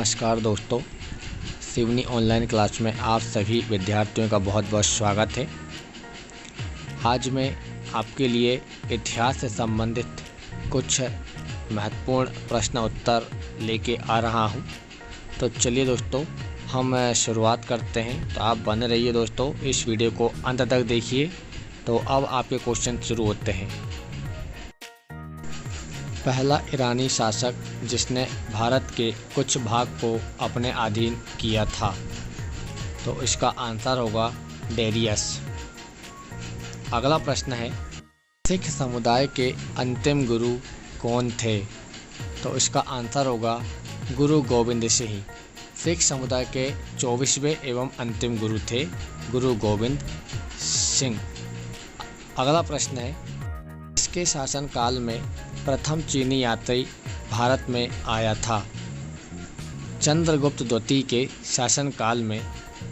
नमस्कार दोस्तों, Seoni online class में आप सभी विद्यार्थियों का बहुत बहुत स्वागत है। आज मैं आपके लिए इतिहास से संबंधित कुछ महत्वपूर्ण प्रश्न उत्तर लेके आ रहा हूं। तो चलिए दोस्तों, हम शुरुआत करते हैं। तो आप बने रहिए दोस्तों, इस वीडियो को अंत तक देखिए। तो अब आपके क्वेश्चन शुरू होते हैं। पहला ईरानी शासक जिसने भारत के कुछ भाग को अपने अधीन किया था, तो इसका आंसर होगा डेरियस। अगला प्रश्न है, सिख समुदाय के अंतिम गुरु कौन थे? तो इसका आंसर होगा गुरु गोविंद सिंह। सिख समुदाय के 24वें एवं अंतिम गुरु थे गुरु गोविंद सिंह। अगला प्रश्न है, इसके शासनकाल में प्रथम चीनी यात्री भारत में आया था? चंद्रगुप्त द्वितीय के शासनकाल में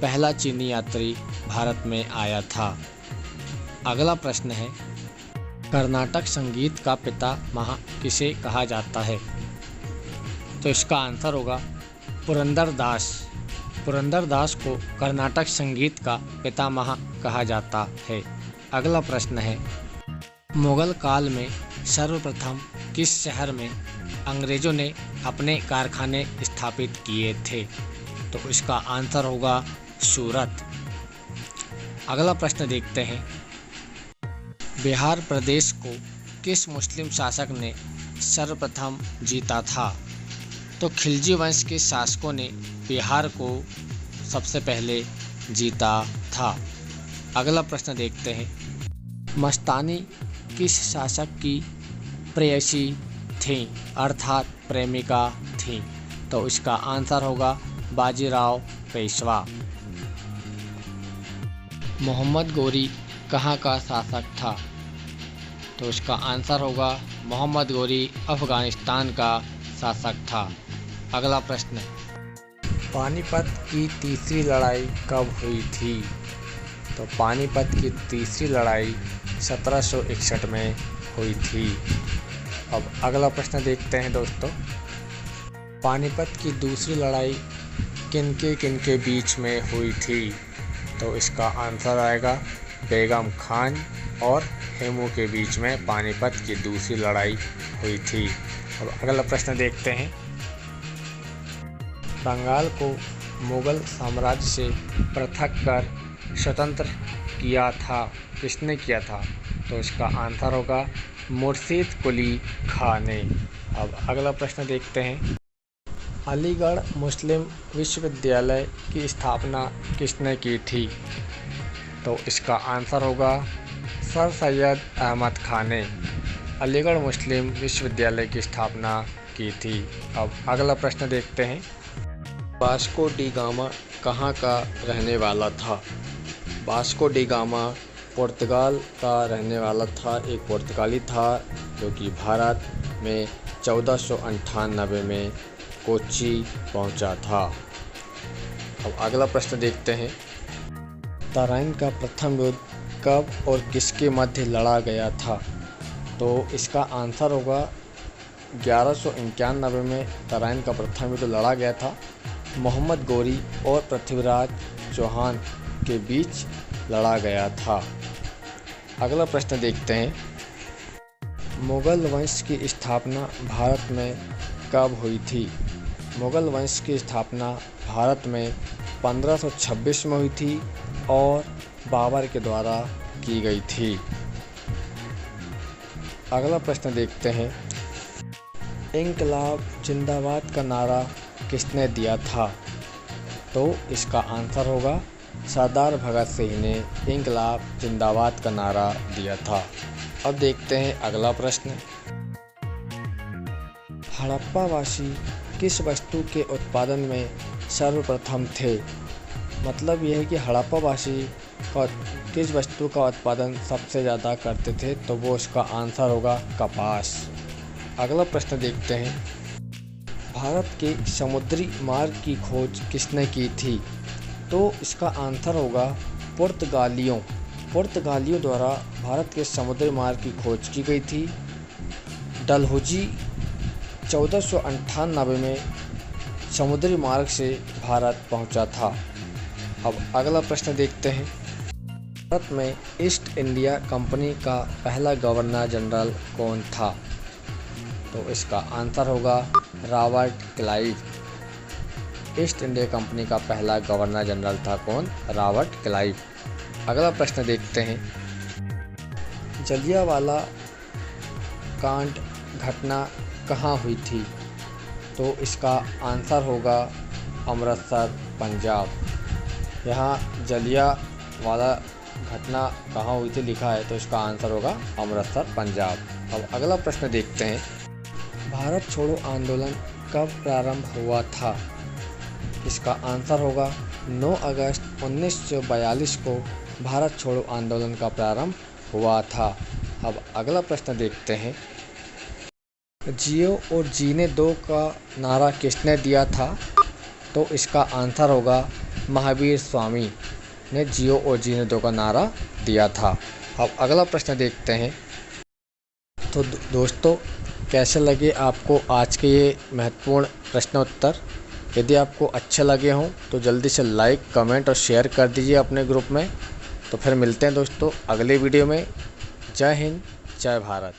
पहला चीनी यात्री भारत में आया था। अगला प्रश्न है, कर्नाटक संगीत का पिता किसे कहा जाता है? तो इसका आंसर होगा पुरंदरदास। पुरंदरदास को कर्नाटक संगीत का पितामह कहा जाता है। अगला प्रश्न है, मुगल काल में सर्वप्रथम किस शहर में अंग्रेज़ों ने अपने कारखाने स्थापित किए थे? तो इसका आंसर होगा सूरत। अगला प्रश्न देखते हैं, बिहार प्रदेश को किस मुस्लिम शासक ने सर्वप्रथम जीता था? तो खिलजी वंश के शासकों ने बिहार को सबसे पहले जीता था। अगला प्रश्न देखते हैं, मस्तानी किस शासक की प्रेयसी थी अर्थात प्रेमिका थी? तो इसका आंसर होगा बाजीराव पेशवा। मोहम्मद गोरी कहाँ का शासक था? तो इसका आंसर होगा मोहम्मद गोरी अफ़गानिस्तान का शासक था। अगला प्रश्न, पानीपत की तीसरी लड़ाई कब हुई थी? तो पानीपत की तीसरी लड़ाई 1761 में हुई थी। अब अगला प्रश्न देखते हैं दोस्तों, पानीपत की दूसरी लड़ाई किनके बीच में हुई थी? तो इसका आंसर आएगा बेगम खान और हेमू के बीच में पानीपत की दूसरी लड़ाई हुई थी। अब अगला प्रश्न देखते हैं, बंगाल को मुगल साम्राज्य से पृथक कर स्वतंत्र किया था, किसने किया था? तो इसका आंसर होगा मुर्शिद कुली खां ने। अब अगला प्रश्न देखते हैं, अलीगढ़ मुस्लिम विश्वविद्यालय की स्थापना किसने की थी? तो इसका आंसर होगा सर सैयद अहमद खान ने अलीगढ़ मुस्लिम विश्वविद्यालय की स्थापना की थी। अब अगला प्रश्न देखते हैं, वास्को डी गामा कहाँ का रहने वाला था? वास्को डी गामा पुर्तगाल का रहने वाला था। एक पुर्तगाली था जो कि भारत में 1498 में कोच्चि पहुंचा था। अब अगला प्रश्न देखते हैं, तराइन का प्रथम युद्ध कब और किसके मध्य लड़ा गया था? तो इसका आंसर होगा 1191 में तराइन का प्रथम युद्ध लड़ा गया था। मोहम्मद गोरी और पृथ्वीराज चौहान के बीच लड़ा गया था। अगला प्रश्न देखते हैं, मुगल वंश की स्थापना भारत में कब हुई थी? मुगल वंश की स्थापना भारत में 1526 में हुई थी और बाबर के द्वारा की गई थी। अगला प्रश्न देखते हैं, इंकलाब जिंदाबाद का नारा किसने दिया था? तो इसका आंसर होगा सरदार भगत सिंह ने इंकलाब जिंदाबाद का नारा दिया था। अब देखते हैं अगला प्रश्न, हड़प्पावासी किस वस्तु के उत्पादन में सर्वप्रथम थे? मतलब यह है कि हड़प्पावासी किस वस्तु का उत्पादन सबसे ज़्यादा करते थे? तो वो इसका आंसर होगा कपास। अगला प्रश्न देखते हैं, भारत के समुद्री मार्ग की खोज किसने की थी? तो इसका आंसर होगा पुर्तगालियों द्वारा भारत के समुद्री मार्ग की खोज की गई थी। डलहौजी 1498 में समुद्री मार्ग से भारत पहुंचा था। अब अगला प्रश्न देखते हैं। भारत में ईस्ट इंडिया कंपनी का पहला गवर्नर जनरल कौन था? तो इसका आंसर होगा Robert Clive. East India company का पहला गवर्नर जनरल था कौन? Robert Clive. अगला प्रश्न देखते हैं। जलियांवाला कांड घटना कहाँ हुई थी? तो इसका आंसर होगा अमृतसर, पंजाब। यहाँ जलियांवाला घटना कहाँ हुई थी लिखा है, तो इसका आंसर होगा अमृतसर, पंजाब। अब अगला प्रश्न देखते हैं। भारत छोड़ो आंदोलन कब प्रारंभ हुआ था? इसका आंसर होगा 9 अगस्त 1942 को भारत छोड़ो आंदोलन का प्रारंभ हुआ था। अब अगला प्रश्न देखते हैं। जियो और जीने दो का नारा किसने दिया था? तो इसका आंसर होगा महावीर स्वामी ने जियो और जीने दो का नारा दिया था। अब अगला प्रश्न देखते हैं। तो दोस्तों, कैसे लगे आपको आज के ये महत्वपूर्ण प्रश्नोत्तर? यदि आपको अच्छे लगे हों तो जल्दी से लाइक, कमेंट और शेयर कर दीजिए अपने ग्रुप में। तो फिर मिलते हैं दोस्तों अगले वीडियो में। जय हिंद, जय भारत।